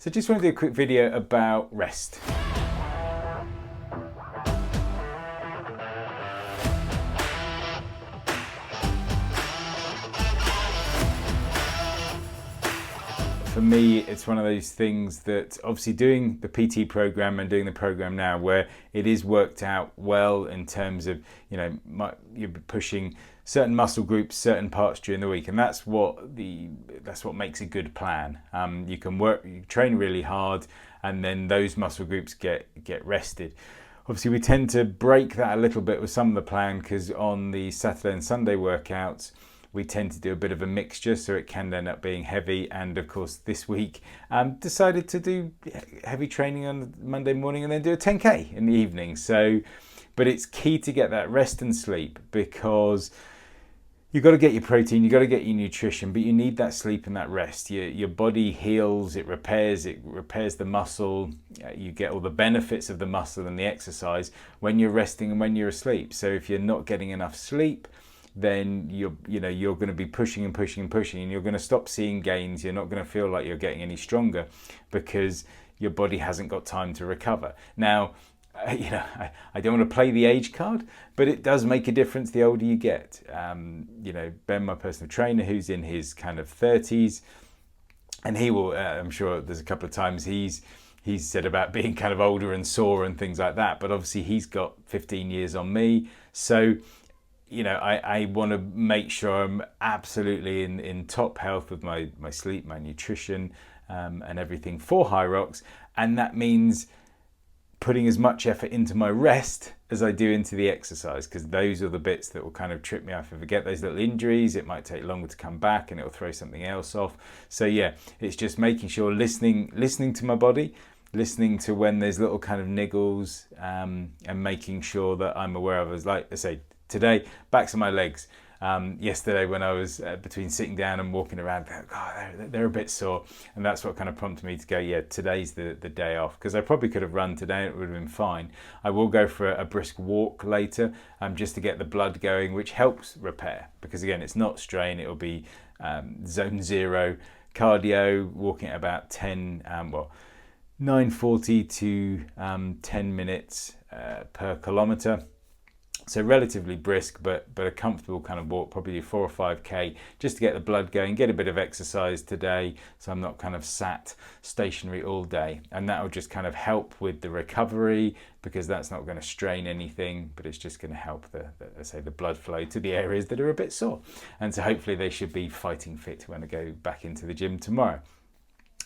So just want to do a quick video about rest. For me, it's one of those things that obviously doing the PT program and doing the program now where it is worked out well in terms of, you're pushing certain muscle groups, certain parts during the week, and that's what makes a good plan. You train really hard, and then those muscle groups get rested. Obviously, we tend to break that a little bit with some of the plan because on the Saturday and Sunday workouts, we tend to do a bit of a mixture, so it can end up being heavy. And of course, this week decided to do heavy training on Monday morning and then do a 10K in the evening. But it's key to get that rest and sleep, because you've got to get your protein, you've got to get your nutrition, but you need that sleep and that rest. Your body heals, it repairs the muscle. You get all the benefits of the muscle and the exercise when you're resting and when you're asleep. So if you're not getting enough sleep, then you're going to be pushing and pushing and pushing, and you're going to stop seeing gains. You're not going to feel like you're getting any stronger because your body hasn't got time to recover. Now, I don't want to play the age card, but it does make a difference the older you get. Ben, my personal trainer, who's in his kind of 30s, and he will, I'm sure there's a couple of times he's said about being kind of older and sore and things like that, but obviously he's got 15 years on me. So I want to make sure I'm absolutely in top health with my sleep, my nutrition, and everything for Hyrox. And that means putting as much effort into my rest as I do into the exercise, because those are the bits that will kind of trip me off. If I get those little injuries, it might take longer to come back and it will throw something else off. So yeah, it's just making sure, listening to my body, listening to when there's little kind of niggles, and making sure that I'm aware of, as like I say, today, backs of my legs. Yesterday when I was between sitting down and walking around, they're a bit sore, and that's what kind of prompted me to go, yeah, today's the day off, because I probably could have run today and it would have been fine. I will go for a brisk walk later, just to get the blood going, which helps repair, because again, it's not strain, it'll be zone 0 cardio, walking at about 9:40 to 10 minutes per kilometre. So relatively brisk, but a comfortable kind of walk, probably 4 or 5K, just to get the blood going, get a bit of exercise today, so I'm not kind of sat stationary all day. And that will just kind of help with the recovery, because that's not going to strain anything, but it's just going to help the blood flow to the areas that are a bit sore. And so hopefully they should be fighting fit when I go back into the gym tomorrow.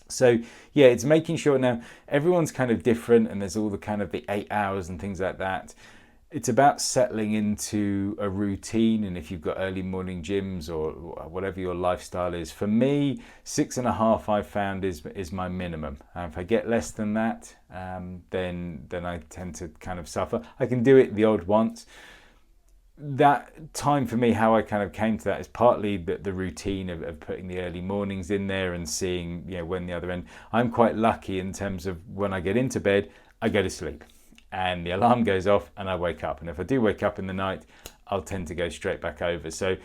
So yeah, it's making sure now everyone's kind of different, and there's all the kind of the 8 hours and things like that. It's about settling into a routine, and if you've got early morning gyms or whatever your lifestyle is. For me, 6.5 I've found is my minimum. If I get less than that, then I tend to kind of suffer. I can do it the odd once. That time for me, how I kind of came to that is partly the routine of putting the early mornings in there and seeing when the other end. I'm quite lucky in terms of when I get into bed, I go to sleep. And the alarm goes off and I wake up. And if I do wake up in the night, I'll tend to go straight back over. So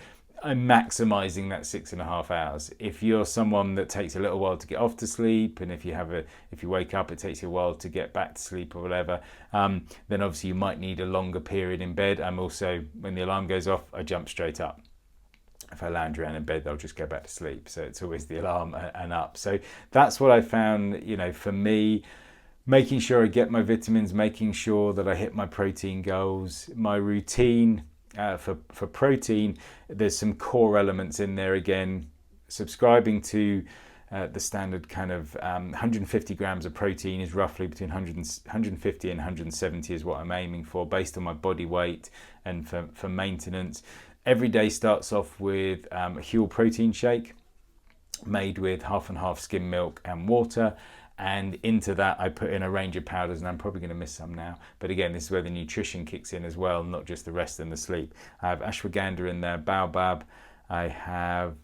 I'm maximizing that 6.5 hours. If you're someone that takes a little while to get off to sleep, and if you wake up, it takes you a while to get back to sleep or whatever, then obviously you might need a longer period in bed. I'm also, when the alarm goes off, I jump straight up. If I lounge around in bed, I'll just go back to sleep. So it's always the alarm and up. So that's what I found, for me. Making sure I get my vitamins, making sure that I hit my protein goals. My routine for protein, there's some core elements in there again. Subscribing to the standard kind of 150 grams of protein is roughly between 150 and 170 is what I'm aiming for, based on my body weight and for maintenance. Every day starts off with a Huel protein shake made with half and half skim milk and water. And into that, I put in a range of powders, and I'm probably going to miss some now. But again, this is where the nutrition kicks in as well, not just the rest and the sleep. I have ashwagandha in there, baobab. I have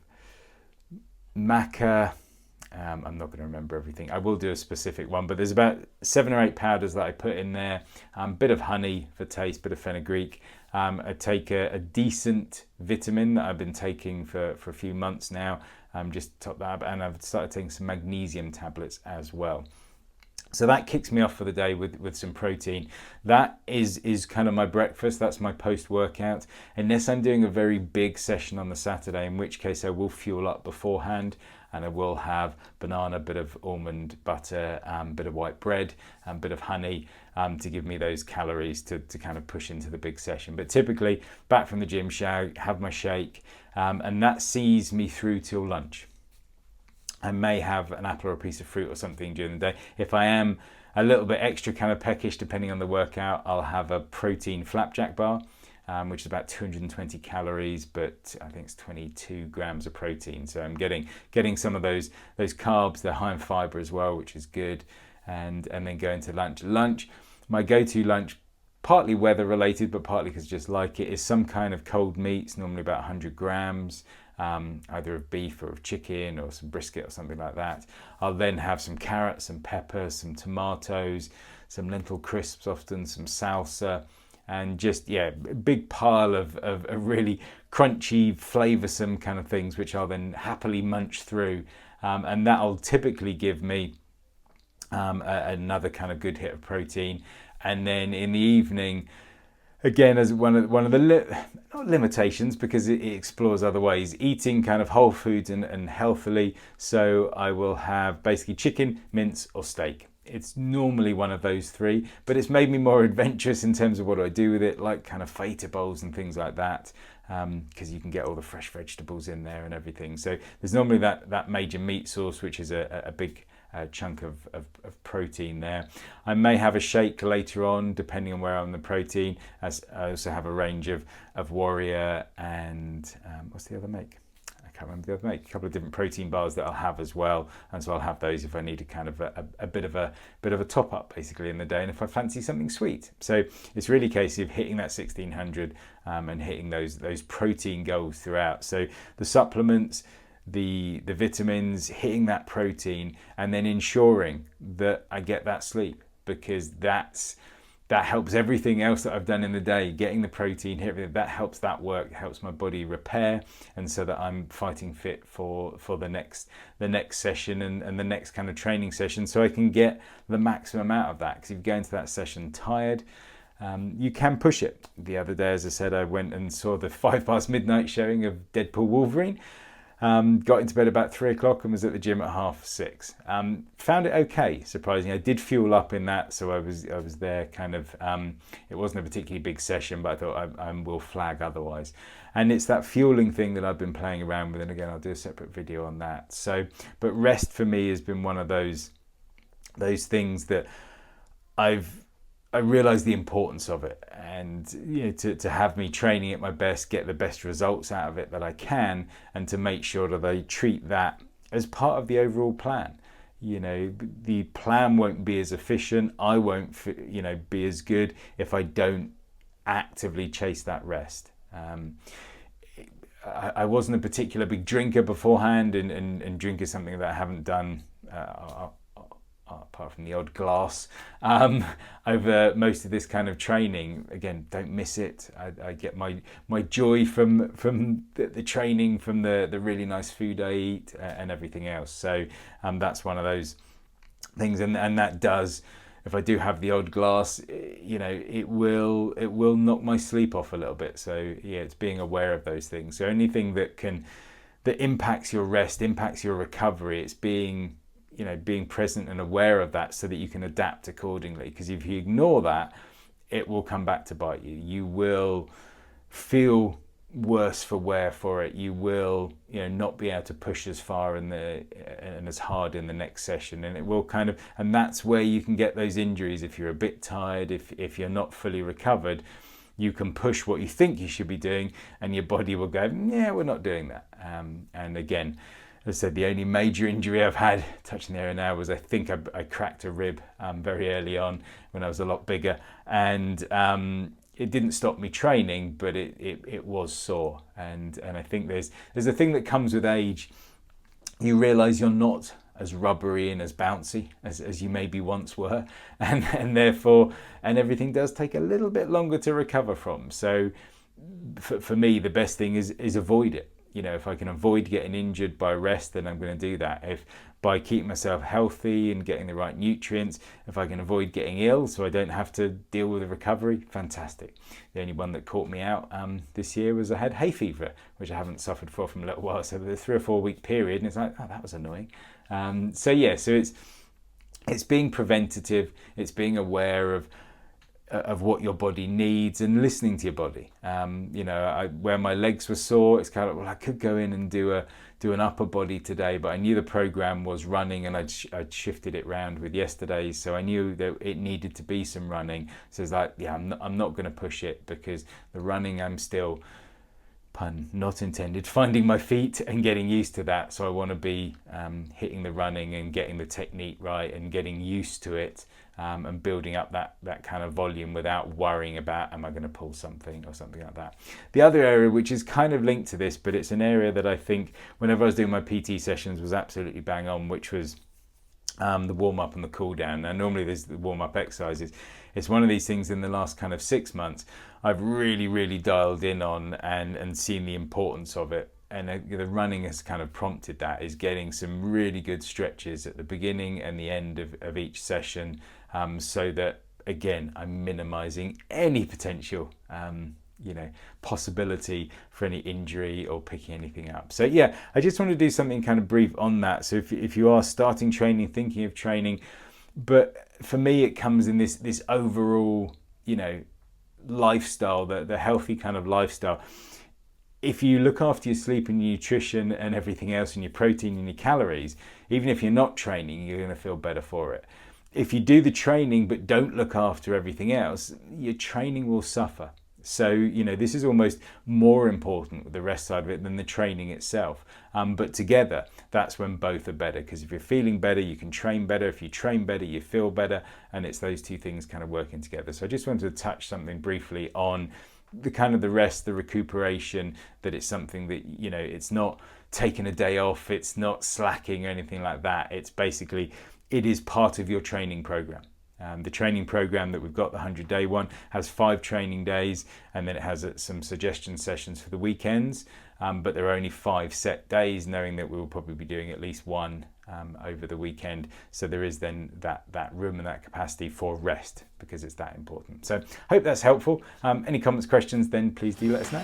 maca. I'm not going to remember everything. I will do a specific one, but there's about 7 or 8 powders that I put in there. Bit of honey for taste, bit of fenugreek. I take a decent vitamin that I've been taking for a few months now, just top that up, and I've started taking some magnesium tablets as well. So that kicks me off for the day with some protein. That is kind of my breakfast. That's my post-workout. Unless I'm doing a very big session on the Saturday, in which case I will fuel up beforehand, and I will have banana, bit of almond butter, bit of white bread, and bit of honey to give me those calories to kind of push into the big session. But typically, back from the gym, shower, have my shake, and that sees me through till lunch. I may have an apple or a piece of fruit or something during the day. If I am a little bit extra kind of peckish, depending on the workout, I'll have a protein flapjack bar, which is about 220 calories, but I think it's 22 grams of protein. So I'm getting some of those carbs. They're high in fiber as well, which is good. And then going to lunch. Lunch, my go-to lunch, partly weather related, but partly because I just like it, is some kind of cold meats, normally about 100 grams. Either of beef or of chicken or some brisket or something like that. I'll then have some carrots, some peppers, some tomatoes, some lentil crisps, often some salsa, and just, a big pile of really crunchy, flavoursome kind of things, which I'll then happily munch through. And that'll typically give me another kind of good hit of protein. And then in the evening, again, as one of the not limitations, because it explores other ways, eating kind of whole foods and healthily. So I will have basically chicken, mince or steak. It's normally one of those three, but it's made me more adventurous in terms of what I do with it, like kind of feta bowls and things like that, because you can get all the fresh vegetables in there and everything. So there's normally that major meat source, which is a big chunk of protein there. I may have a shake later on, depending on where I'm on the protein. As I also have a range of Warrior and what's the other make? I can't remember the other make. A couple of different protein bars that I'll have as well, and so I'll have those if I need a kind of a bit of a top up basically in the day, and if I fancy something sweet. So it's really a case of hitting that 1600 and hitting those protein goals throughout. So the supplements, the vitamins, hitting that protein, and then ensuring that I get that sleep, because that helps everything else that I've done in the day. Getting the protein, that helps that work, helps my body repair, and so that I'm fighting fit for the next session and the next kind of training session, so I can get the maximum out of that. Because if you go into that session tired, you can push it. The other day, as I said, I went and saw the 5 past midnight showing of Deadpool Wolverine. Got into bed about 3 o'clock and was at the gym at 6:30. Found it okay, surprisingly. I did fuel up in that, so I was there kind of, it wasn't a particularly big session, but I thought I will flag otherwise. And it's that fueling thing that I've been playing around with, and again, I'll do a separate video on that. So, but rest for me has been one of those things that I realise the importance of it, and to have me training at my best, get the best results out of it that I can, and to make sure that I treat that as part of the overall plan. The plan won't be as efficient. I won't, be as good if I don't actively chase that rest. I wasn't a particular big drinker beforehand, and drink is something that I haven't done. Apart from the odd glass, over most of this kind of training. Again, don't miss it. I get my joy from the training, from the really nice food I eat, and everything else. So that's one of those things, and that does, if I do have the odd glass, it will knock my sleep off a little bit. So it's being aware of those things. So anything that impacts your rest, impacts your recovery, it's being present and aware of that, so that you can adapt accordingly. Because if you ignore that, it will come back to bite you. You will feel worse for wear for it. You will, not be able to push as far and as hard in the next session, and it will and that's where you can get those injuries. If you're a bit tired, if you're not fully recovered, you can push what you think you should be doing, and your body will go, yeah, we're not doing that. And again, as I said, the only major injury I've had, touching the area now, was I think I cracked a rib very early on when I was a lot bigger, and it didn't stop me training, but it was sore. And I think there's a thing that comes with age. You realise you're not as rubbery and as bouncy as you maybe once were, and therefore, everything does take a little bit longer to recover from. So for me, the best thing is avoid it. if I can avoid getting injured by rest, then I'm going to do that. If by keeping myself healthy and getting the right nutrients, if I can avoid getting ill so I don't have to deal with the recovery, fantastic. The only one that caught me out this year was I had hay fever, which I haven't suffered for a little while. So the 3 or 4 week period, and it's like, oh, that was annoying. So it's being preventative. It's being aware of what your body needs and listening to your body. Where my legs were sore, it's kind of, well, I could go in and do an upper body today, but I knew the program was running, and I'd shifted it round with yesterday's, so I knew that it needed to be some running. So it's like, yeah, I'm not going to push it, because the running, I'm still, pun not intended, finding my feet and getting used to that. So I want to be hitting the running and getting the technique right and getting used to it, and building up that kind of volume without worrying about, am I going to pull something or something like that. The other area, which is kind of linked to this, but it's an area that I think whenever I was doing my PT sessions was absolutely bang on, which was the warm up and the cool down. Now normally there's the warm up exercises. It's one of these things in the last kind of 6 months I've really dialed in on and seen the importance of it. And the running has kind of prompted that, is getting some really good stretches at the beginning and the end of each session, so that, again, I'm minimizing any potential possibility for any injury or picking anything up. So yeah, I just want to do something kind of brief on that. So if you are starting training, thinking of training, but for me it comes in this overall, lifestyle, the healthy kind of lifestyle. If you look after your sleep and your nutrition and everything else, and your protein and your calories, even if you're not training, you're going to feel better for it. If you do the training but don't look after everything else, your training will suffer. So, this is almost more important with the rest side of it than the training itself. But together, that's when both are better, because if you're feeling better, you can train better. If you train better, you feel better. And it's those two things kind of working together. So I just wanted to touch something briefly on the kind of the rest, the recuperation, that it's something that, it's not taking a day off, it's not slacking or anything like that. It's basically, it is part of your training program. The training program that we've got, the 100-day one, has 5 training days, and then it has some suggestion sessions for the weekends. But there are only 5 set days, knowing that we will probably be doing at least one over the weekend. So there is then that room and that capacity for rest, because it's that important. So hope that's helpful. Any comments, questions, then please do let us know.